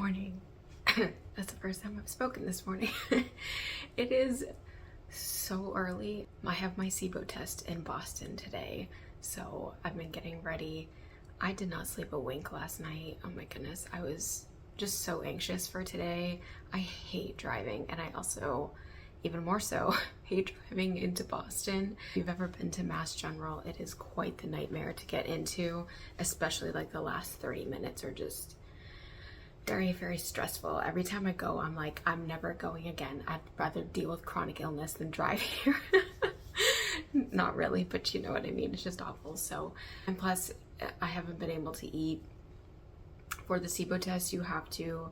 morning. That's the first time I've spoken this morning. It is so early. I have my SIBO test in Boston today, so I've been getting ready. I did not sleep a wink last night. Oh my goodness, I was just so anxious for today. I hate driving, and I also, even more so, hate driving into Boston. If you've ever been to Mass General, it is quite the nightmare to get into, especially like the last 30 minutes are just very, very stressful. Every time I go, I'm like, I'm never going again. I'd rather deal with chronic illness than drive here. Not really, but you know what I mean. It's just awful. So, and plus, I haven't been able to eat. For the SIBO test, you have to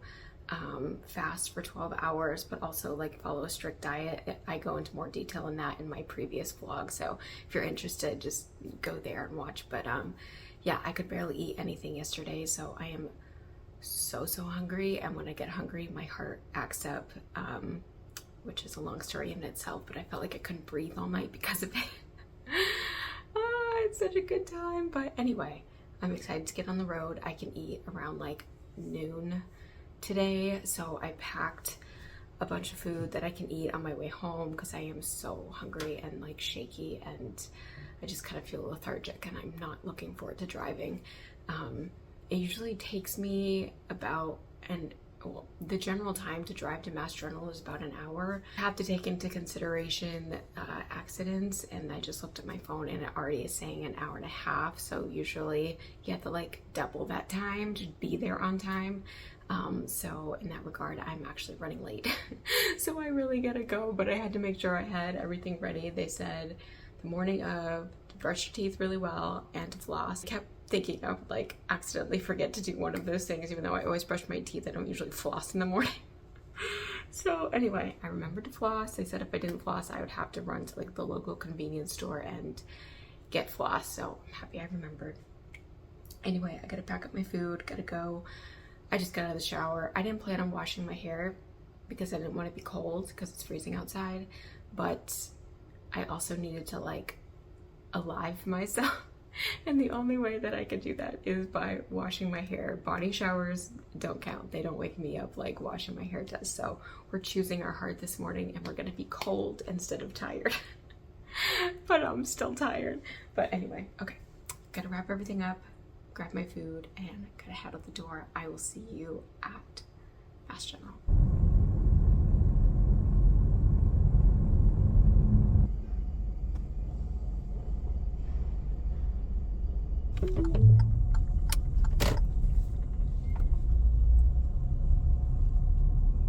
fast for 12 hours, but also like follow a strict diet. I go into more detail in that in my previous vlog. So if you're interested, just go there and watch. But yeah, I could barely eat anything yesterday. So I am so hungry, and when I get hungry my heart acts up, which is a long story in itself, but I felt like I couldn't breathe all night because of it. It's such a good time. But anyway, I'm excited to get on the road. I can eat around like noon today, so I packed a bunch of food that I can eat on my way home because I am so hungry and like shaky, and I just kind of feel lethargic, and I'm not looking forward to driving. It usually takes me about the general time to drive to Mass General is about an hour. I have to take into consideration accidents, and I just looked at my phone and it already is saying an hour and a half. So usually you have to like double that time to be there on time. So in that regard, I'm actually running late. So I really gotta go, but I had to make sure I had everything ready. They said the morning of to brush your teeth really well and to floss. I kept thinking I would like accidentally forget to do one of those things, even though I always brush my teeth. I don't usually floss in the morning. So anyway, I remembered to floss. They said if I didn't floss, I would have to run to like the local convenience store and get floss. So I'm happy I remembered. Anyway, I gotta pack up my food, gotta go. I just got out of the shower. I didn't plan on washing my hair because I didn't want to be cold because it's freezing outside, but I also needed to like alive myself. And the only way that I could do that is by washing my hair. Body showers don't count. They don't wake me up like washing my hair does. So we're choosing our heart this morning, and we're gonna be cold instead of tired. But I'm still tired. But anyway, okay. Gotta wrap everything up, grab my food, and gotta head out the door. I will see you at Mass General.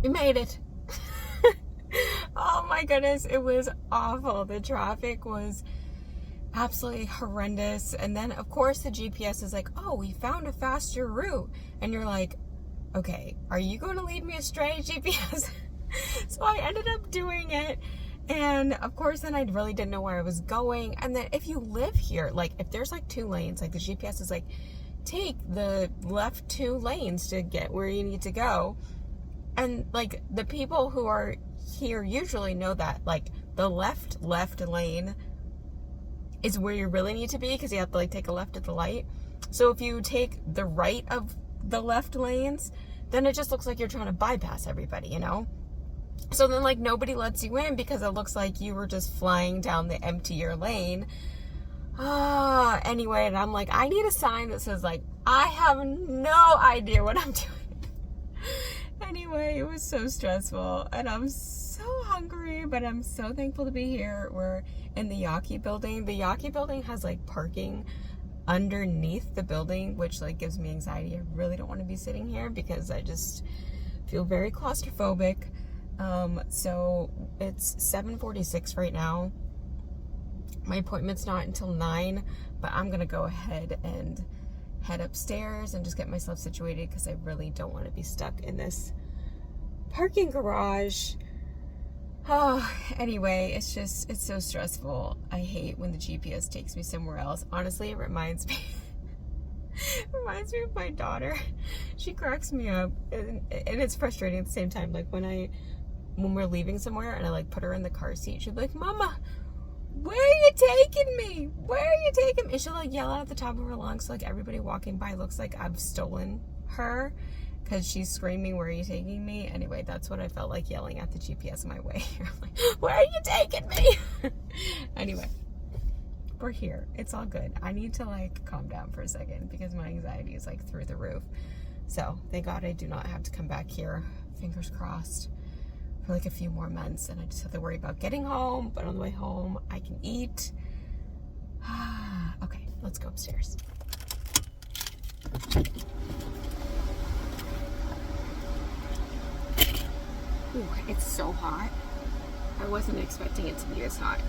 We made it. Oh my goodness, it was awful. The traffic was absolutely horrendous. And then of course the GPS is like, oh, we found a faster route. And you're like, okay, are you going to lead me astray, GPS? So I ended up doing it. And of course then I really didn't know where I was going. And then if you live here, like if there's like 2 lanes, like the GPS is like, take the left 2 lanes to get where you need to go. And like the people who are here usually know that like the left lane is where you really need to be, because you have to like take a left at the light. So if you take the right of the left lanes, then it just looks like you're trying to bypass everybody, you know? So then like nobody lets you in because it looks like you were just flying down the emptier lane. Anyway, and I'm like, I need a sign that says like, I have no idea what I'm doing. Anyway, it was so stressful, and I'm so hungry, but I'm so thankful to be here. We're in the Yaki building. The Yaki building has like parking underneath the building, which like gives me anxiety. I really don't want to be sitting here because I just feel very claustrophobic. So it's 7:46 right now. My appointment's not until 9, but I'm gonna go ahead and head upstairs and just get myself situated because I really don't want to be stuck in this parking garage. Anyway, it's so stressful. I hate when the GPS takes me somewhere else. Honestly, it reminds me of my daughter. She cracks me up, and it's frustrating at the same time. Like when we're leaving somewhere and I like put her in the car seat, she'll be like, Mama, where are you taking me? Where are you taking me? And she'll like yell out at the top of her lungs, so like everybody walking by looks like I've stolen her. because she's screaming, "Where are you taking me?" Anyway, that's what I felt like yelling at the GPS on my way here. I'm like, "Where are you taking me?" Anyway, we're here. It's all good. I need to like calm down for a second because my anxiety is like through the roof. So thank God I do not have to come back here. Fingers crossed for like a few more months, and I just have to worry about getting home. But on the way home, I can eat. Okay, let's go upstairs. Ooh, it's so hot. I wasn't expecting it to be this hot.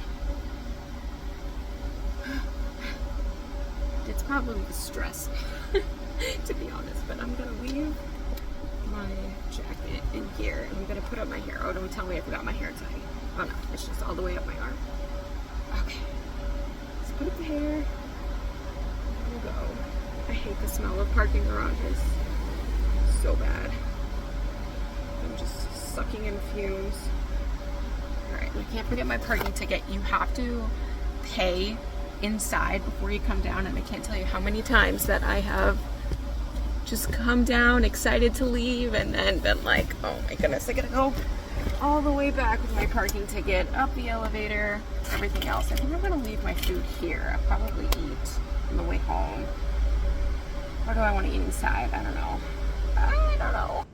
It's probably the stress, to be honest, but I'm gonna leave my jacket in here and I'm gonna put up my hair. Oh, don't tell me I forgot my hair tie. Oh no, it's just all the way up my arm. Okay, let's put up the hair. There we go. I hate the smell of parking garages so bad. I'm just sucking in fumes. Alright, I can't forget my parking ticket. You have to pay inside before you come down, and I can't tell you how many times that I have just come down excited to leave and then been like, oh my goodness, I gotta go all the way back with my parking ticket, up the elevator, everything else. I think I'm gonna leave my food here. I'll probably eat on the way home. Or do I want to eat inside? I don't know. I don't know.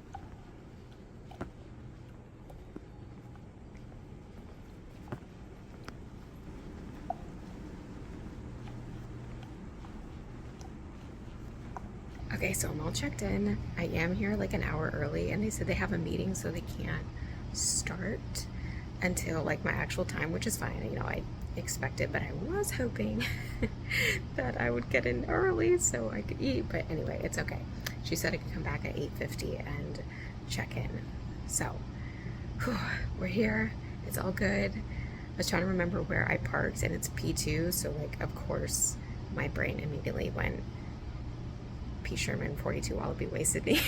Okay, so I'm all checked in. I am here like an hour early, and they said they have a meeting, so they can't start until like my actual time, which is fine. You know, I expect it, but I was hoping that I would get in early so I could eat. But anyway, it's okay. She said I could come back at 8:50 and check in. So whew, we're here. It's all good. I was trying to remember where I parked, and it's P2, so like of course my brain immediately went P. Sherman 42 Wallaby Way, Sydney.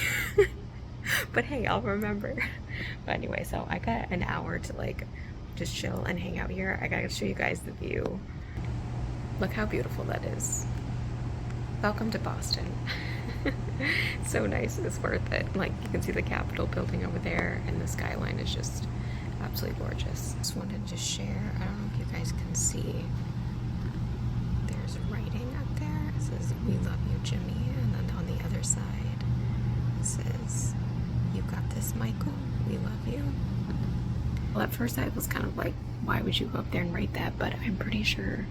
But hey, I'll remember. But anyway, so I got an hour to like just chill and hang out here. I gotta show you guys the view. Look how beautiful that is. Welcome to Boston. So nice, it's worth it. Like you can see the Capitol building over there, and the skyline is just absolutely gorgeous. Just wanted to share, I don't know if you guys can see, there's writing up there. It says, "We love you, Jimmy." And then on the other side it says, "You got this, Michael. We love you." Well, at first I was kind of like, why would you go up there and write that? But I'm pretty sure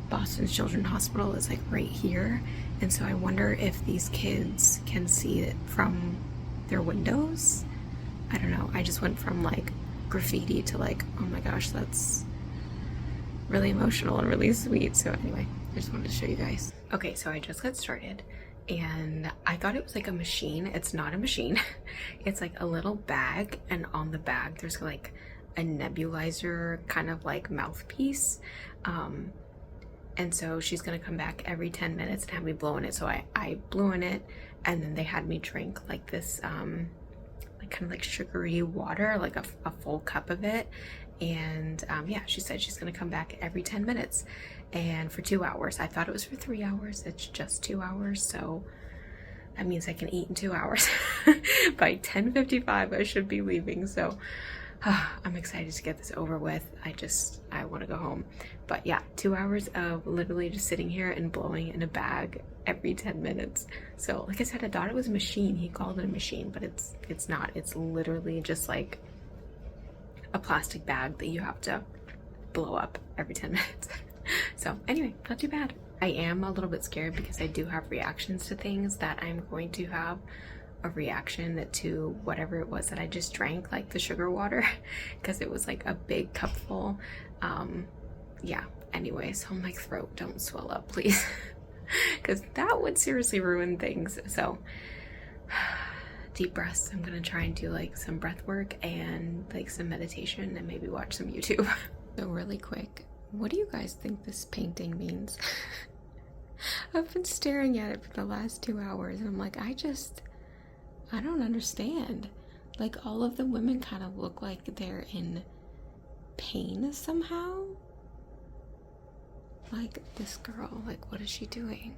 Boston's Children's Hospital is like right here. And so I wonder if these kids can see it from their windows. I don't know. I just went from like graffiti to like, oh my gosh, that's really emotional and really sweet. So anyway, I just wanted to show you guys. Okay, so I just got started and I thought it was like a machine. It's not a machine. It's like a little bag, and on the bag there's like a nebulizer kind of like mouthpiece. And so she's gonna come back every 10 minutes and have me blow in it. So I blew in it, and then they had me drink like this like kind of like sugary water, like a full cup of it. And yeah, she said she's gonna come back every 10 minutes and for 2 hours. I thought it was for 3 hours. It's just 2 hours, so that means I can eat in 2 hours. By 10:55 I should be leaving, so I'm excited to get this over with. I want to go home. But yeah, 2 hours of literally just sitting here and blowing in a bag every 10 minutes. So like I said, I thought it was a machine. He called it a machine, but it's not. It's literally just like a plastic bag that you have to blow up every 10 minutes. So anyway, not too bad. I am a little bit scared because I do have reactions to things that I'm going to have a reaction to whatever it was that I just drank, like the sugar water, because it was like a big cupful. Yeah, anyway, so my throat, don't swell up, please, because that would seriously ruin things. So deep breaths. I'm gonna try and do like some breath work and like some meditation and maybe watch some YouTube. So really quick, what do you guys think this painting means? I've been staring at it for the last 2 hours and I'm like, I don't understand. Like all of the women kind of look like they're in pain somehow. Like this girl, like what is she doing?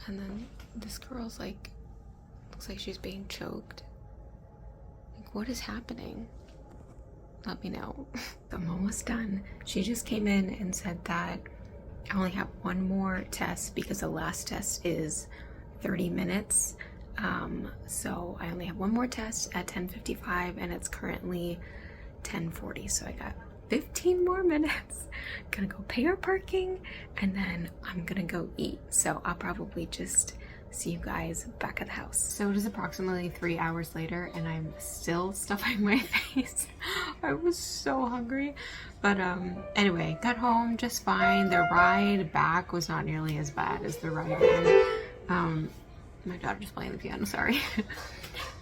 And then this girl's like Looks like she's being choked. Like, what is happening? Let me know. I'm almost done. She just came in and said that I only have one more test because the last test is 30 minutes. So I only have one more test at 10:55 and it's currently 10:40. So I got 15 more minutes. Gonna go pay our parking and then I'm gonna go eat. So I'll probably just see you guys back at the house. So it is approximately 3 hours later and I'm still stuffing my face. I was so hungry. But anyway, got home just fine. The ride back was not nearly as bad as the ride in. My daughter's playing the piano, sorry.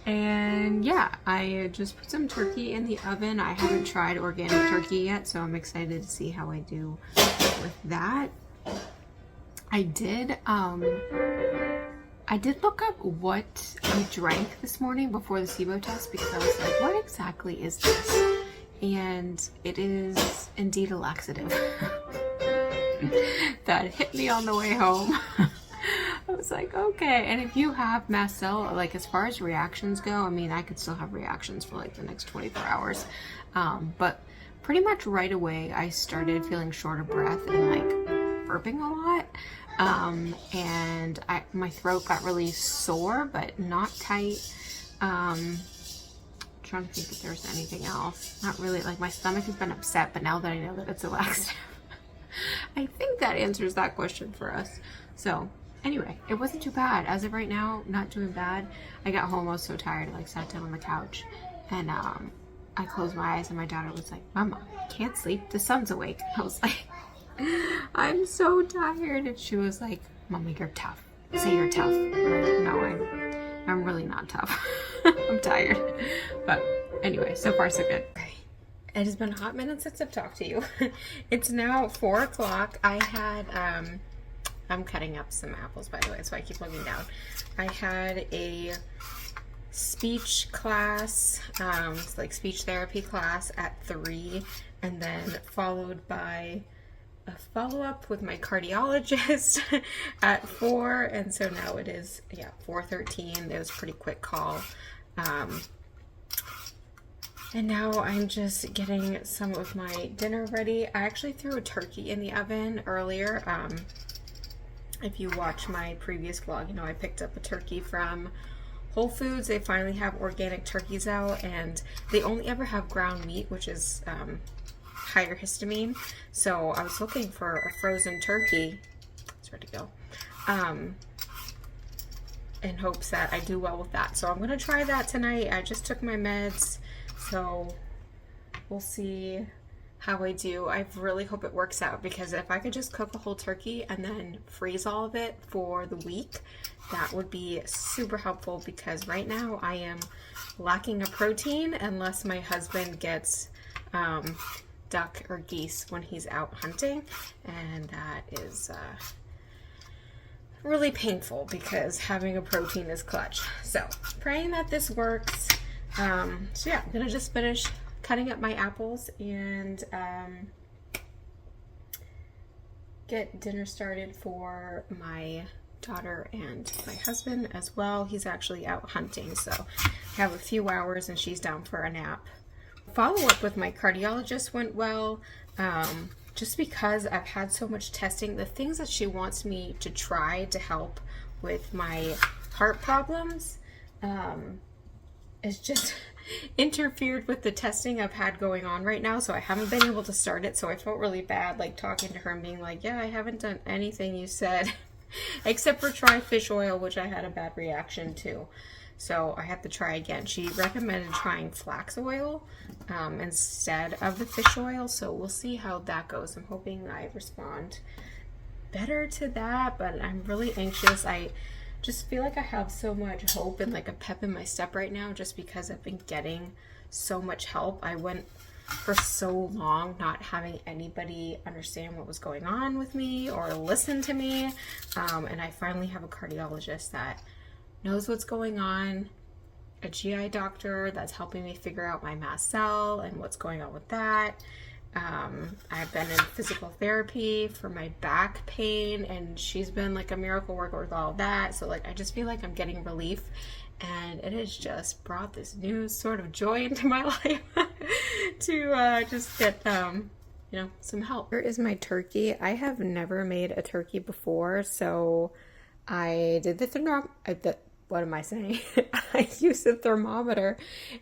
And yeah, I just put some turkey in the oven. I haven't tried organic turkey yet, so I'm excited to see how I do with that. I did look up what I drank this morning before the SIBO test because I was like, what exactly is this? And it is indeed a laxative that hit me on the way home. I was like, okay. And if you have mast cell, like as far as reactions go, I mean, I could still have reactions for like the next 24 hours. But pretty much right away, I started feeling short of breath and like burping a lot. And my throat got really sore, but not tight. Trying to think if there's anything else. Not really, like my stomach has been upset, but now that I know that it's a laxative, I think that answers that question for us. So anyway, it wasn't too bad. As of right now, not doing bad. I got home, I was so tired, I like sat down on the couch and I closed my eyes and my daughter was like, Mama, I can't sleep, the sun's awake. I was like, I'm so tired. And she was like, Mama, you're tough. Say you're tough. I'm like, no, I'm really not tough. I'm tired. But anyway, so far so good. Okay. It has been a hot minute since I've talked to you. It's now 4 o'clock. I had, I'm cutting up some apples, by the way, so I keep looking down. I had a speech class, like speech therapy class at 3, and then followed by a follow-up with my cardiologist at 4, and so now it is, 4:13. It was a pretty quick call. And now I'm just getting some of my dinner ready. I actually threw a turkey in the oven earlier. If you watch my previous vlog, you know I picked up a turkey from Whole Foods. They finally have organic turkeys out, and they only ever have ground meat, which is higher histamine. So I was looking for a frozen turkey. It's ready to go. In hopes that I do well with that. So I'm gonna try that tonight. I just took my meds, so we'll see how I do. I really hope it works out, because if I could just cook a whole turkey and then freeze all of it for the week, that would be super helpful, because right now I am lacking a protein unless my husband gets duck or geese when he's out hunting, and that is really painful because having a protein is clutch. So praying that this works. So yeah, I'm gonna just finish cutting up my apples and get dinner started for my daughter and my husband as well. He's actually out hunting, so I have a few hours and she's down for a nap. Follow up with my cardiologist went well. Just because I've had so much testing, the things that she wants me to try to help with my heart problems is just interfered with the testing I've had going on right now, so I haven't been able to start it. So I felt really bad, like talking to her and being like, yeah, I haven't done anything you said except for try fish oil, which I had a bad reaction to. So I have to try again. She recommended trying flax oil instead of the fish oil, so we'll see how that goes. I'm hoping I respond better to that, but I'm really anxious. I just feel like I have so much hope and like a pep in my step right now, just because I've been getting so much help. I went for so long not having anybody understand what was going on with me or listen to me, and I finally have a cardiologist that knows what's going on, a GI doctor that's helping me figure out my mast cell and what's going on with that. I've been in physical therapy for my back pain, and she's been like a miracle worker with all of that. So like I just feel like I'm getting relief, and it has just brought this new sort of joy into my life to just get you know, some help. Here is my turkey. I have never made a turkey before, so I did the what am I saying? I used the thermometer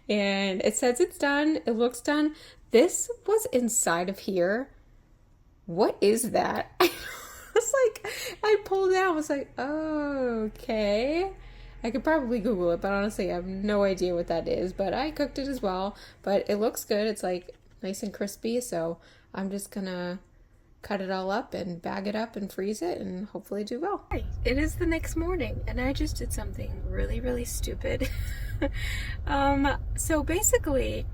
and it says it's done. It looks done. This was inside of here. What is that? I was like, I pulled it out. I was like, oh, okay. I could probably Google it, but honestly, I have no idea what that is. But I cooked it as well. But it looks good. It's like nice and crispy. So I'm just gonna cut it all up and bag it up and freeze it and hopefully do well. It is the next morning and I just did something really, really stupid. So basically,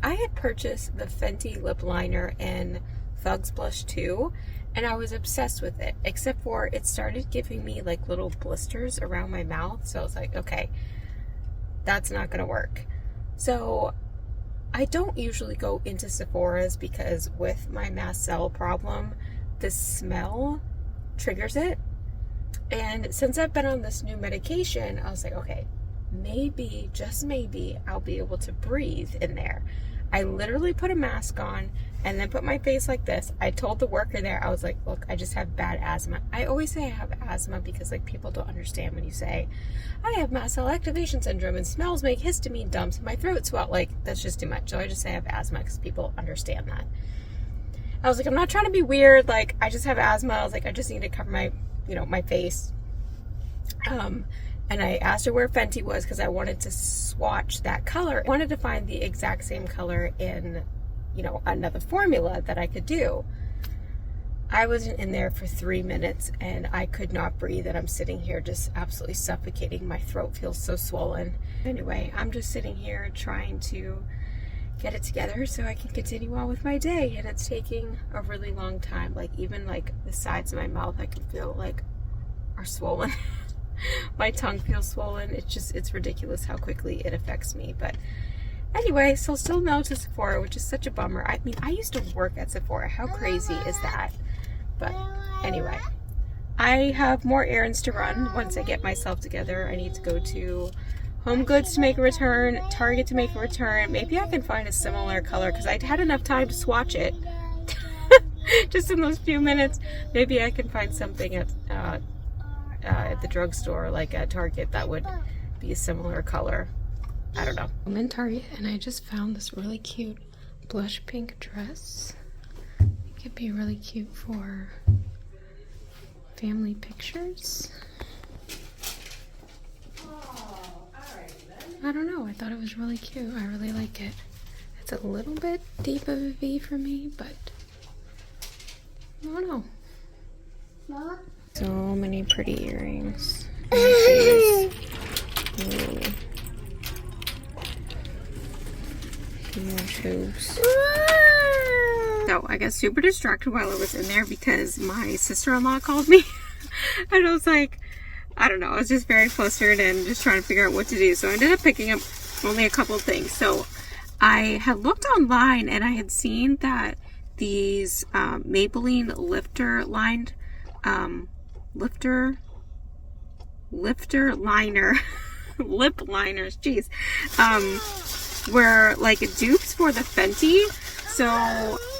I had purchased the Fenty lip liner in Thugs Blush 2 and I was obsessed with it, except for it started giving me like little blisters around my mouth. So I was like, okay, that's not gonna work. So I don't usually go into Sephora's because with my mast cell problem, the smell triggers it. And since I've been on this new medication, I was like, okay, maybe, just maybe, I'll be able to breathe in there. I literally put a mask on and then put my face like this. I told the worker there, I was like, look, I just have bad asthma. I always say I have asthma because like people don't understand when you say, I have mast cell activation syndrome and smells make histamine dumps and my throat swell. Like, that's just too much. So I just say I have asthma because people understand that. I was like, I'm not trying to be weird. Like, I just have asthma. I was like, I just need to cover my, you know, my face. And I asked her where Fenty was because I wanted to swatch that color. I wanted to find the exact same color in, you know, another formula that I could do. I wasn't in there for 3 minutes and I could not breathe and I'm sitting here just absolutely suffocating. My throat feels so swollen. Anyway, I'm just sitting here trying to get it together so I can continue on with my day, and it's taking a really long time. Like even like the sides of my mouth I can feel like are swollen. My tongue feels swollen. It's ridiculous how quickly it affects me. But anyway, so still no to Sephora, which is such a bummer. I mean, I used to work at Sephora. How crazy is that? But anyway, I have more errands to run once I get myself together. I need to go to Home Goods to make a return, Target to make a return. Maybe I can find a similar color because I'd had enough time to swatch it just in those few minutes. Maybe I can find something at the drugstore, like at Target, that would be a similar color. I don't know. I'm in Target and I just found this really cute blush pink dress. It could be really cute for family pictures. I don't know. I thought it was really cute. I really like it. It's a little bit deep of a V for me, but I don't know. Mama? So many pretty earrings. Huge hoops. So I got super distracted while I was in there because my sister-in-law called me. And I was like, I don't know, I was just very flustered and just trying to figure out what to do. So I ended up picking up only a couple of things. So I had looked online and I had seen that these Maybelline lifter liner lip liners, geez, were like dupes for the Fenty. So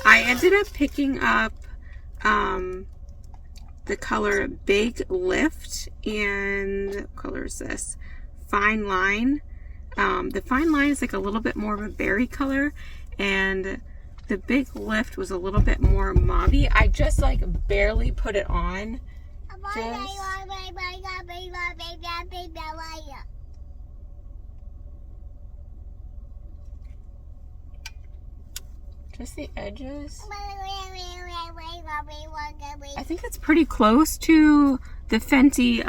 I ended up picking up the color Big Lift, and what color is this? Fine Line. The Fine Line is like a little bit more of a berry color, and the Big Lift was a little bit more mauve-y. I just like barely put it on. Just the edges. I think it's pretty close to the Fenty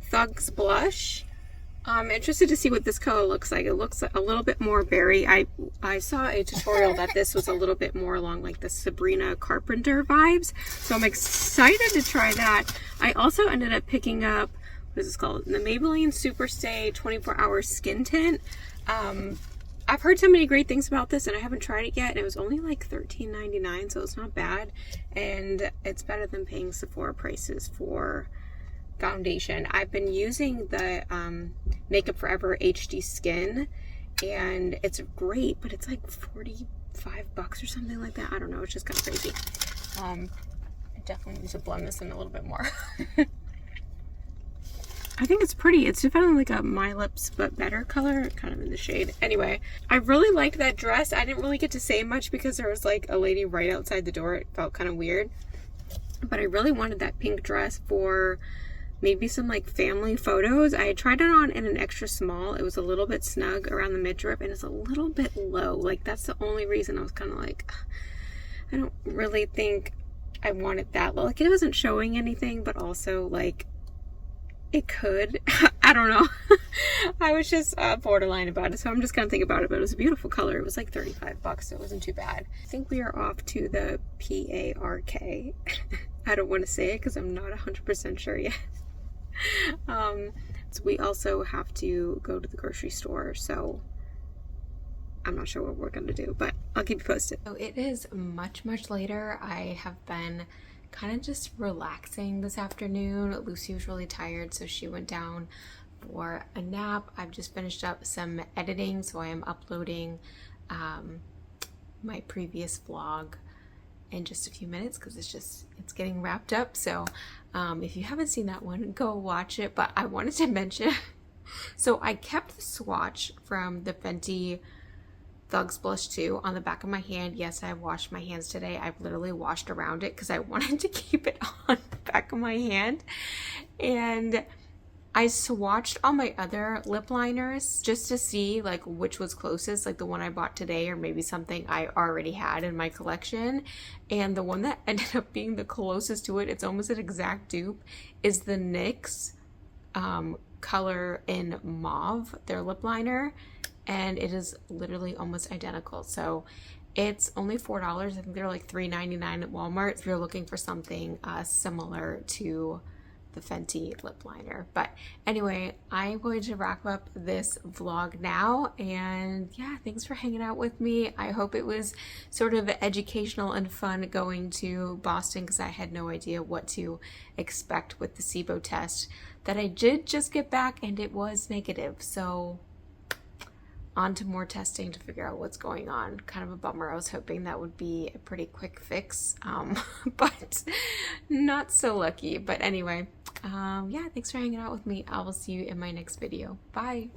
Thugs Blush. I'm interested to see what this color looks like. It looks a little bit more berry. I saw a tutorial that this was a little bit more along like the Sabrina Carpenter vibes. So I'm excited to try that. I also ended up picking up, what is this called? The Maybelline Superstay 24-Hour Skin Tint. I've heard so many great things about this and I haven't tried it yet. And it was only like $13.99, so it's not bad. And it's better than paying Sephora prices for foundation. I've been using the Makeup Forever HD Skin, and it's great, but it's like $45 or something like that. I don't know, it's just kind of crazy. I definitely need to blend this in a little bit more. I think it's pretty. It's definitely like a My Lips but better color, kind of in the shade. Anyway, I really liked that dress. I didn't really get to say much because there was like a lady right outside the door. It felt kind of weird. But I really wanted that pink dress for maybe some like family photos. I had tried it on in an extra small. It was a little bit snug around the midriff and it's a little bit low. Like that's the only reason I was kind of like, I don't really think I wanted that low. Like it wasn't showing anything, but also like it could. I don't know. I was just borderline about it, so I'm just gonna think about it. But it was a beautiful color. It was like $35, so it wasn't too bad. I think we are off to the PARK. I don't want to say it because I'm not 100% sure yet. So we also have to go to the grocery store, so I'm not sure what we're gonna do, but I'll keep you posted. So it is much later. I have been kind of just relaxing this afternoon. Lucy was really tired, so she went down for a nap. I've just finished up some editing, so I am uploading my previous vlog in just a few minutes because it's getting wrapped up. So if you haven't seen that one, go watch it. But I wanted to mention, so I kept the swatch from the Fenty Thugs Blush 2 on the back of my hand. Yes, I washed my hands today. I've literally washed around it because I wanted to keep it on the back of my hand. And I swatched all my other lip liners just to see like which was closest, like the one I bought today or maybe something I already had in my collection. And the one that ended up being the closest to it, it's almost an exact dupe, is the NYX Color in Mauve, their lip liner. And it is literally almost identical. So it's only $4. I think they're like $3.99 at Walmart if you're looking for something similar to the Fenty lip liner. But anyway, I'm going to wrap up this vlog now, and yeah, thanks for hanging out with me. I hope it was sort of educational and fun going to Boston because I had no idea what to expect with the SIBO test that I did just get back, and it was negative. So on to more testing to figure out what's going on. Kind of a bummer. I was hoping that would be a pretty quick fix, but not so lucky. But anyway, yeah, thanks for hanging out with me. I will see you in my next video. Bye.